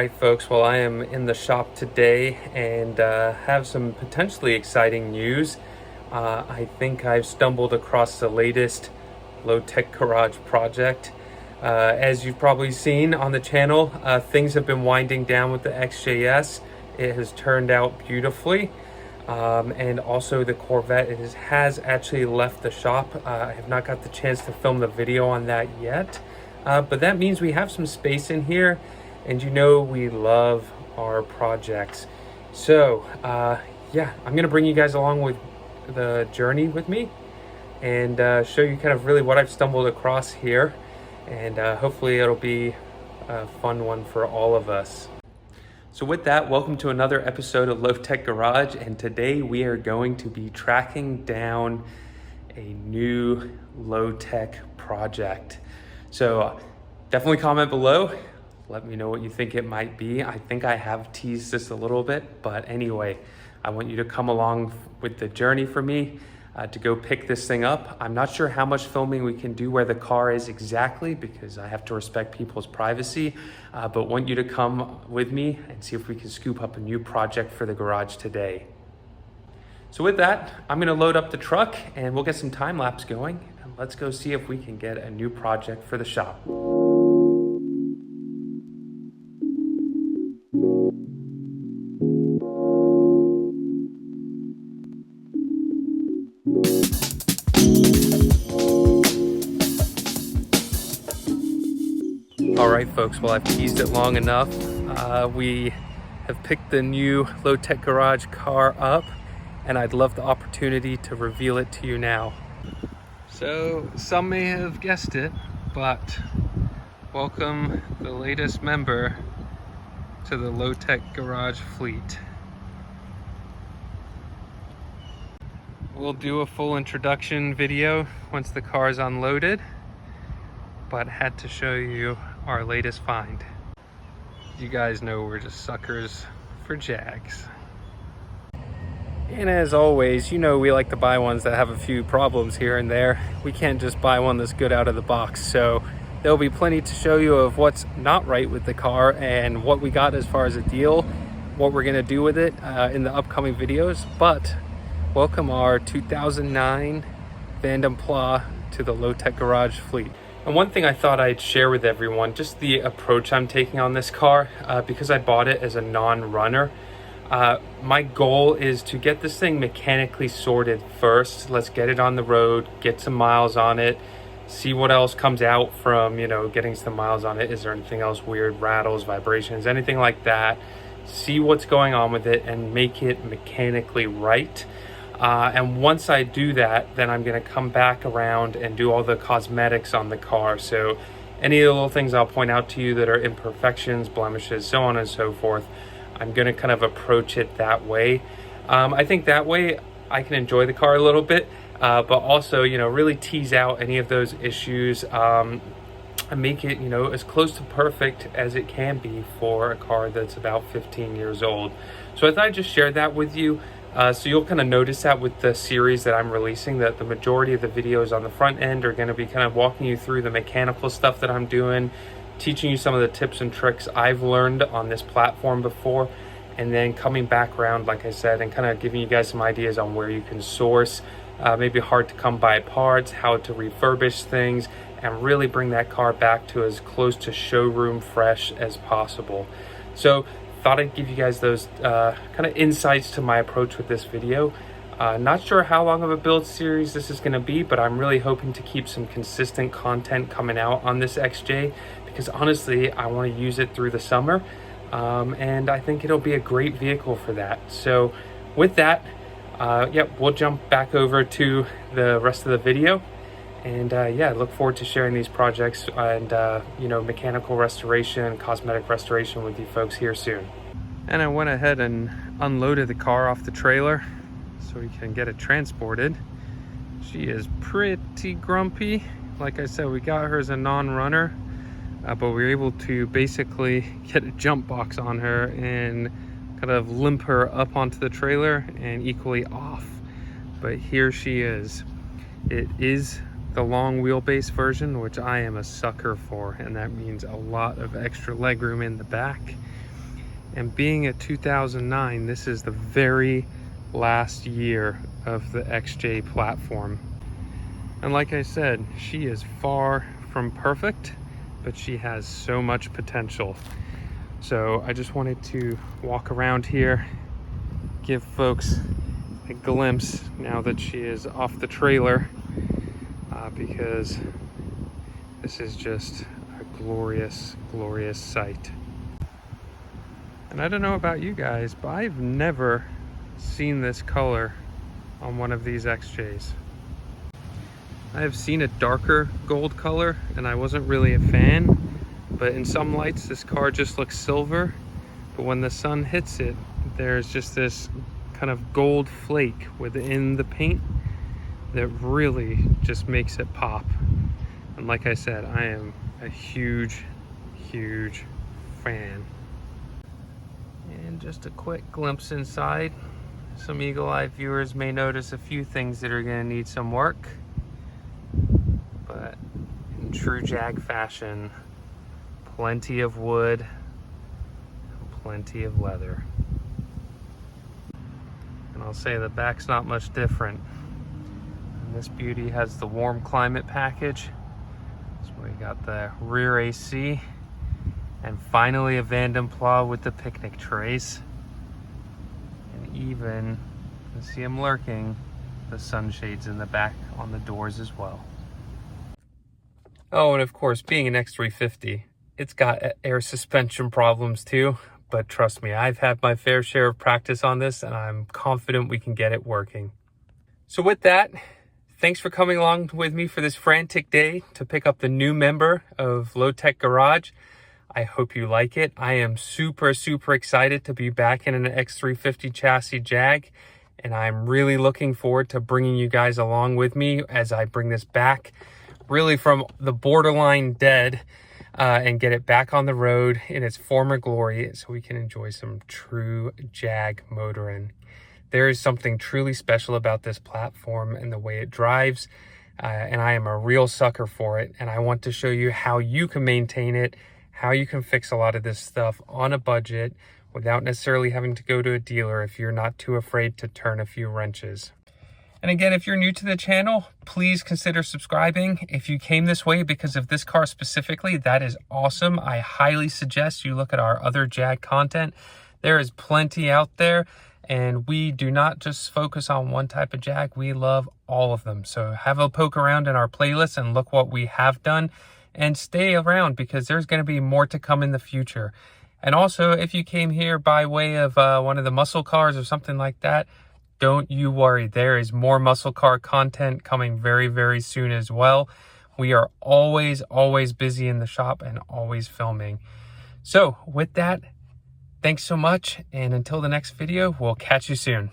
right, folks. Well, I am in the shop today and have some potentially exciting news. I think I've stumbled across the latest low-tech garage project. As you've probably seen on the channel, things have been winding down with the XJS. It has turned out beautifully. And also the Corvette has actually left the shop. I have not got the chance to film the video on that yet. But that means we have some space in here. And you know we love our projects. So yeah, I'm gonna bring you guys along with the journey with me and show you kind of really what I've stumbled across here, and hopefully it'll be a fun one for all of us. So with that, welcome to another episode of Low Tech Garage, and today we are going to be tracking down a new low-tech project. So definitely comment below. Let me know what you think it might be. I think I have teased this a little bit, but anyway, I want you to come along with the journey for me to go pick this thing up. I'm not sure how much filming we can do where the car is exactly because I have to respect people's privacy, but want you to come with me and see if we can scoop up a new project for the garage today. So with that, I'm gonna load up the truck and we'll get some time lapse going, and let's go see if we can get a new project for the shop. All right, folks, well, I've teased it long enough. We have picked the new low-tech garage car up, and I'd love the opportunity to reveal it to you now. So some may have guessed it, but welcome the latest member to the low-tech garage fleet. We'll do a full introduction video once the car is unloaded, but had to show you our latest find. You guys know we're just suckers for Jags. And as always, you know we like to buy ones that have a few problems here and there. We can't just buy one that's good out of the box. So there'll be plenty to show you of what's not right with the car and what we got as far as a deal, what we're gonna do with it in the upcoming videos. But welcome our 2009 Vandam Pla to the low-tech garage fleet. And one thing I thought I'd share with everyone, just the approach I'm taking on this car, because I bought it as a non-runner. My goal is to get this thing mechanically sorted first. Let's get it on the road, get some miles on it, see what else comes out from, you know, getting some miles on it. Is there anything else weird, rattles, vibrations, anything like that? See what's going on with it and make it mechanically right. And once I do that, then I'm going to come back around and do all the cosmetics on the car. So any of the little things I'll point out to you that are imperfections, blemishes, so on and so forth, I'm going to kind of approach it that way. I think that way I can enjoy the car a little bit, but also, you know, really tease out any of those issues and make it, you know, as close to perfect as it can be for a car that's about 15 years old. So I thought I'd just share that with you. So you'll kind of notice that with the series that I'm releasing, that the majority of the videos on the front end are going to be kind of walking you through the mechanical stuff that I'm doing, teaching you some of the tips and tricks I've learned on this platform before, and then coming back around, like I said, and kind of giving you guys some ideas on where you can source maybe hard to come by parts, how to refurbish things, and really bring that car back to as close to showroom fresh as possible. So thought I'd give you guys those kind of insights to my approach with this video. Not sure how long of a build series this is going to be, but I'm really hoping to keep some consistent content coming out on this XJ, because honestly I want to use it through the summer, and I think it'll be a great vehicle for that. So with that, yep, we'll jump back over to the rest of the video. And yeah, I look forward to sharing these projects and, you know, mechanical restoration, cosmetic restoration with you folks here soon. And I went ahead and unloaded the car off the trailer so we can get it transported. She is pretty grumpy. Like I said, we got her as a non-runner, but we were able to basically get a jump box on her and kind of limp her up onto the trailer and equally off. But here she is. It is the long wheelbase version, which I am a sucker for, and that means a lot of extra legroom in the back. And being a 2009, this is the very last year of the XJ platform. And like I said, she is far from perfect, but she has so much potential. So I just wanted to walk around here, give folks a glimpse now that she is off the trailer, because this is just a glorious, glorious sight. And I don't know about you guys, but I've never seen this color on one of these XJs. I have seen a darker gold color and I wasn't really a fan, but in some lights this car just looks silver, but when the sun hits it, there's just this kind of gold flake within the paint that really just makes it pop. And like I said, I am a huge, huge fan. And just a quick glimpse inside. Some eagle-eyed viewers may notice a few things that are going to need some work, but in true Jag fashion, plenty of wood, plenty of leather. And I'll say the back's not much different. And this beauty has the warm climate package. So we got the rear AC, and finally a Van den Plas with the picnic trays. And even, you can see them lurking, the sunshades in the back on the doors as well. Oh, and of course, being an X350, it's got air suspension problems too. But trust me, I've had my fair share of practice on this and I'm confident we can get it working. So with that, thanks for coming along with me for this frantic day to pick up the new member of Low Tech Garage. I hope you like it. I am super, super excited to be back in an X350 chassis Jag, and I'm really looking forward to bringing you guys along with me as I bring this back really from the borderline dead and get it back on the road in its former glory so we can enjoy some true Jag motoring. There is something truly special about this platform and the way it drives, and I am a real sucker for it, and I want to show you how you can maintain it, how you can fix a lot of this stuff on a budget without necessarily having to go to a dealer if you're not too afraid to turn a few wrenches. And again, if you're new to the channel, please consider subscribing. If you came this way because of this car specifically, that is awesome. I highly suggest you look at our other Jag content. There is plenty out there, and we do not just focus on one type of Jag. We love all of them. So have a poke around in our playlist and look what we have done, and stay around because there's going to be more to come in the future. And also, if you came here by way of one of the muscle cars or something like that, don't you worry. There is more muscle car content coming very, very soon as well. We are always, always busy in the shop and always filming. So with that, thanks so much. And until the next video, we'll catch you soon.